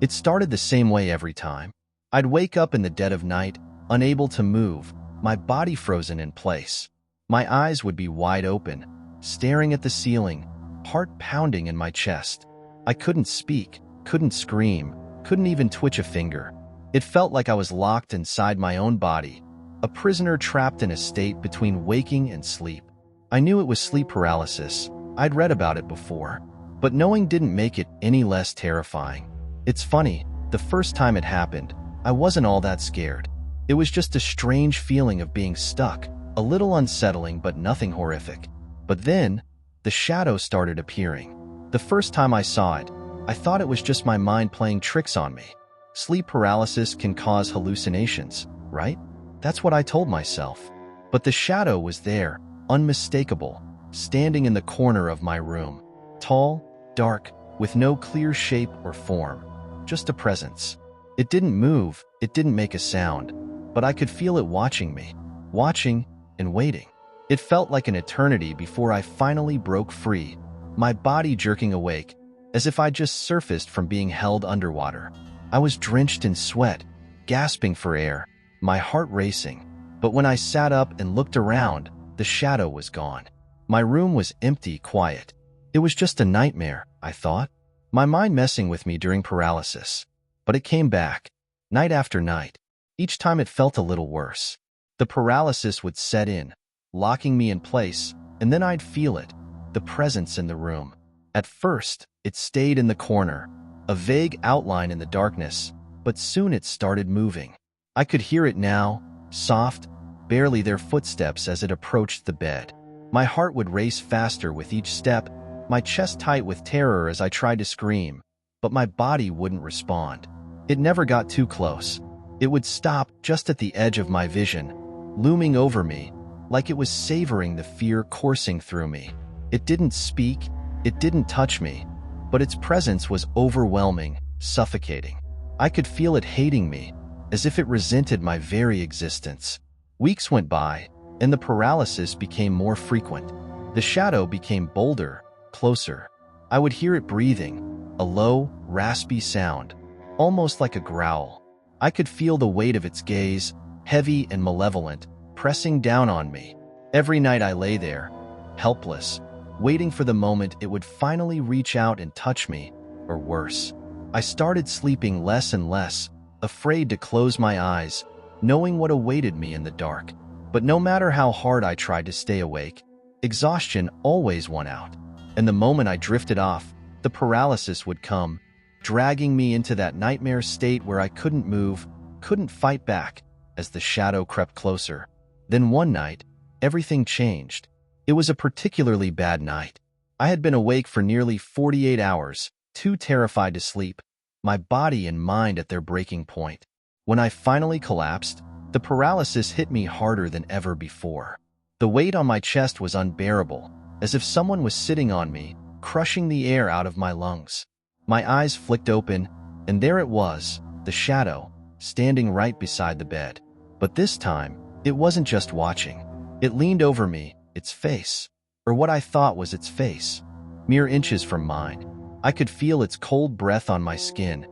It started the same way every time. I'd wake up in the dead of night, unable to move, my body frozen in place. My eyes would be wide open, staring at the ceiling, heart pounding in my chest. I couldn't speak, couldn't scream, couldn't even twitch a finger. It felt like I was locked inside my own body, a prisoner trapped in a state between waking and sleep. I knew it was sleep paralysis. I'd read about it before, but knowing didn't make it any less terrifying. It's funny, the first time it happened, I wasn't all that scared. It was just a strange feeling of being stuck, a little unsettling but nothing horrific. But then, the shadow started appearing. The first time I saw it, I thought it was just my mind playing tricks on me. Sleep paralysis can cause hallucinations, right? That's what I told myself. But the shadow was there, unmistakable, standing in the corner of my room. Tall, dark, with no clear shape or form. Just a presence. It didn't move, it didn't make a sound, but I could feel it watching me, watching and waiting. It felt like an eternity before I finally broke free, my body jerking awake, as if I'd just surfaced from being held underwater. I was drenched in sweat, gasping for air, my heart racing. But when I sat up and looked around, the shadow was gone. My room was empty, quiet. It was just a nightmare, I thought. My mind messing with me during paralysis. But it came back, night after night. Each time it felt a little worse. The paralysis would set in, locking me in place, and then I'd feel it, the presence in the room. At first, it stayed in the corner, a vague outline in the darkness, but soon it started moving. I could hear it now, soft, barely their footsteps as it approached the bed. My heart would race faster with each step, my chest tight with terror as I tried to scream, but my body wouldn't respond. It never got too close. It would stop just at the edge of my vision, looming over me, like it was savoring the fear coursing through me. It didn't speak, it didn't touch me, but its presence was overwhelming, suffocating. I could feel it hating me, as if it resented my very existence. Weeks went by, and the paralysis became more frequent. The shadow became bolder, closer. I would hear it breathing, a low, raspy sound, almost like a growl. I could feel the weight of its gaze, heavy and malevolent, pressing down on me. Every night I lay there, helpless, waiting for the moment it would finally reach out and touch me, or worse. I started sleeping less and less, afraid to close my eyes, knowing what awaited me in the dark. But no matter how hard I tried to stay awake, exhaustion always won out. And the moment I drifted off, the paralysis would come, dragging me into that nightmare state where I couldn't move, couldn't fight back, as the shadow crept closer. Then one night, everything changed. It was a particularly bad night. I had been awake for nearly 48 hours, too terrified to sleep, my body and mind at their breaking point. When I finally collapsed, the paralysis hit me harder than ever before. The weight on my chest was unbearable, as if someone was sitting on me, crushing the air out of my lungs. My eyes flicked open, and there it was, the shadow, standing right beside the bed. But this time, it wasn't just watching. It leaned over me, its face, or what I thought was its face, mere inches from mine. I could feel its cold breath on my skin,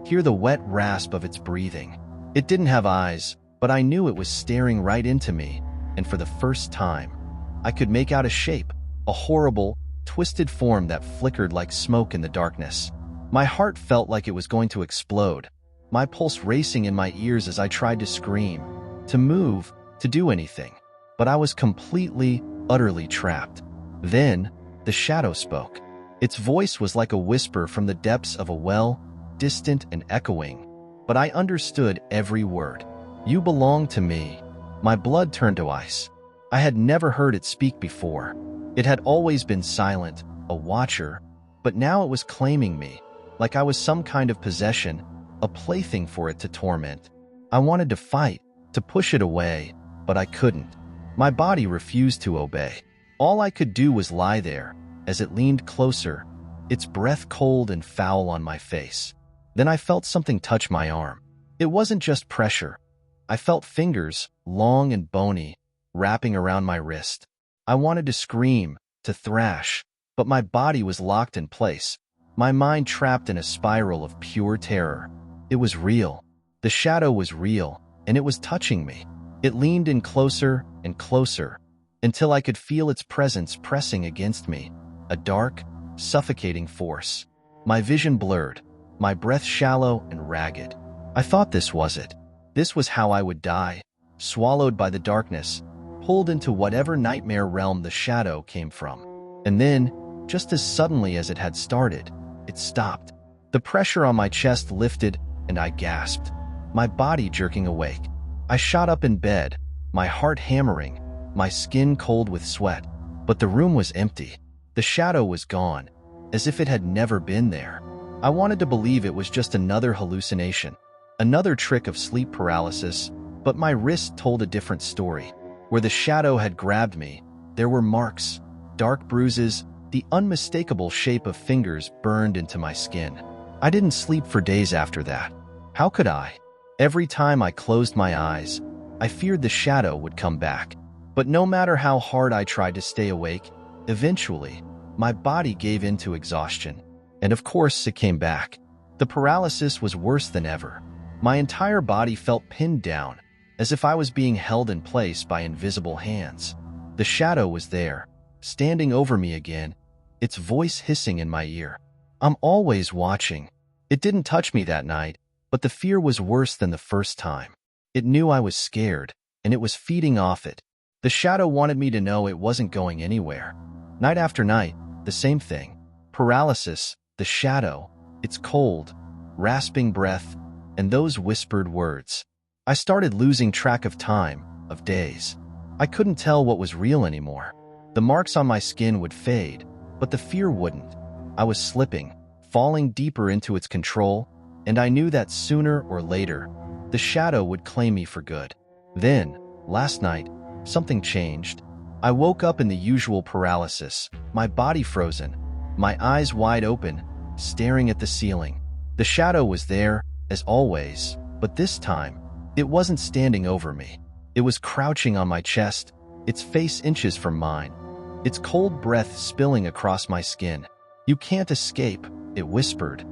hear the wet rasp of its breathing. It didn't have eyes, but I knew it was staring right into me, and for the first time, I could make out a shape, a horrible, twisted form that flickered like smoke in the darkness. My heart felt like it was going to explode, my pulse racing in my ears as I tried to scream, to move, to do anything. But I was completely, utterly trapped. Then, the shadow spoke. Its voice was like a whisper from the depths of a well, distant and echoing. But I understood every word. "You belong to me." My blood turned to ice. I had never heard it speak before. It had always been silent, a watcher, but now it was claiming me, like I was some kind of possession, a plaything for it to torment. I wanted to fight, to push it away, but I couldn't. My body refused to obey. All I could do was lie there, as it leaned closer, its breath cold and foul on my face. Then I felt something touch my arm. It wasn't just pressure. I felt fingers, long and bony, wrapping around my wrist. I wanted to scream, to thrash, but my body was locked in place, my mind trapped in a spiral of pure terror. It was real. The shadow was real, and it was touching me. It leaned in closer and closer, until I could feel its presence pressing against me, a dark, suffocating force. My vision blurred, my breath shallow and ragged. I thought this was it. This was how I would die, swallowed by the darkness, pulled into whatever nightmare realm the shadow came from. And then, just as suddenly as it had started, it stopped. The pressure on my chest lifted, and I gasped, my body jerking awake. I shot up in bed, my heart hammering, my skin cold with sweat. But the room was empty. The shadow was gone, as if it had never been there. I wanted to believe it was just another hallucination, another trick of sleep paralysis, but my wrist told a different story. Where the shadow had grabbed me, there were marks, dark bruises, the unmistakable shape of fingers burned into my skin. I didn't sleep for days after that. How could I? Every time I closed my eyes, I feared the shadow would come back. But no matter how hard I tried to stay awake, eventually, my body gave in to exhaustion. And of course, it came back. The paralysis was worse than ever. My entire body felt pinned down, as if I was being held in place by invisible hands. The shadow was there, standing over me again, its voice hissing in my ear. I'm always watching. It didn't touch me that night, but the fear was worse than the first time. It knew I was scared, and it was feeding off it. The shadow wanted me to know it wasn't going anywhere. Night after night, the same thing. Paralysis, the shadow, its cold, rasping breath, and those whispered words. I started losing track of time, of days. I couldn't tell what was real anymore. The marks on my skin would fade, but the fear wouldn't. I was slipping, falling deeper into its control, and I knew that sooner or later, the shadow would claim me for good. Then, last night, something changed. I woke up in the usual paralysis, my body frozen, my eyes wide open, staring at the ceiling. The shadow was there, as always, but this time, it wasn't standing over me. It was crouching on my chest, its face inches from mine, its cold breath spilling across my skin. You can't escape, it whispered,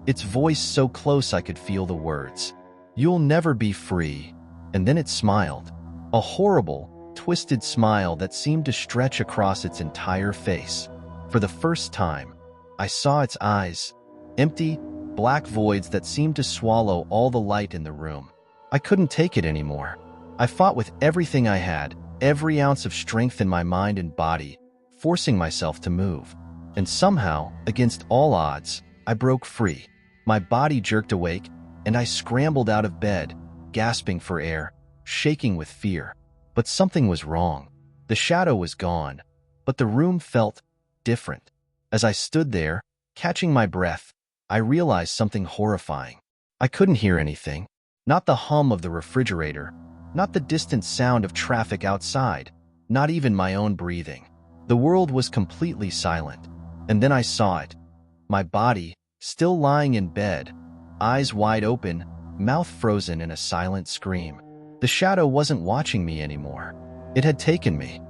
its voice so close I could feel the words. You'll never be free. And then it smiled, a horrible, twisted smile that seemed to stretch across its entire face. For the first time, I saw its eyes, empty, black voids that seemed to swallow all the light in the room. I couldn't take it anymore. I fought with everything I had, every ounce of strength in my mind and body, forcing myself to move. And somehow, against all odds, I broke free. My body jerked awake, and I scrambled out of bed, gasping for air, shaking with fear. But something was wrong. The shadow was gone, but the room felt different. As I stood there, catching my breath, I realized something horrifying. I couldn't hear anything. Not the hum of the refrigerator, not the distant sound of traffic outside, not even my own breathing. The world was completely silent. And then I saw it. My body, still lying in bed, eyes wide open, mouth frozen in a silent scream. The shadow wasn't watching me anymore. It had taken me.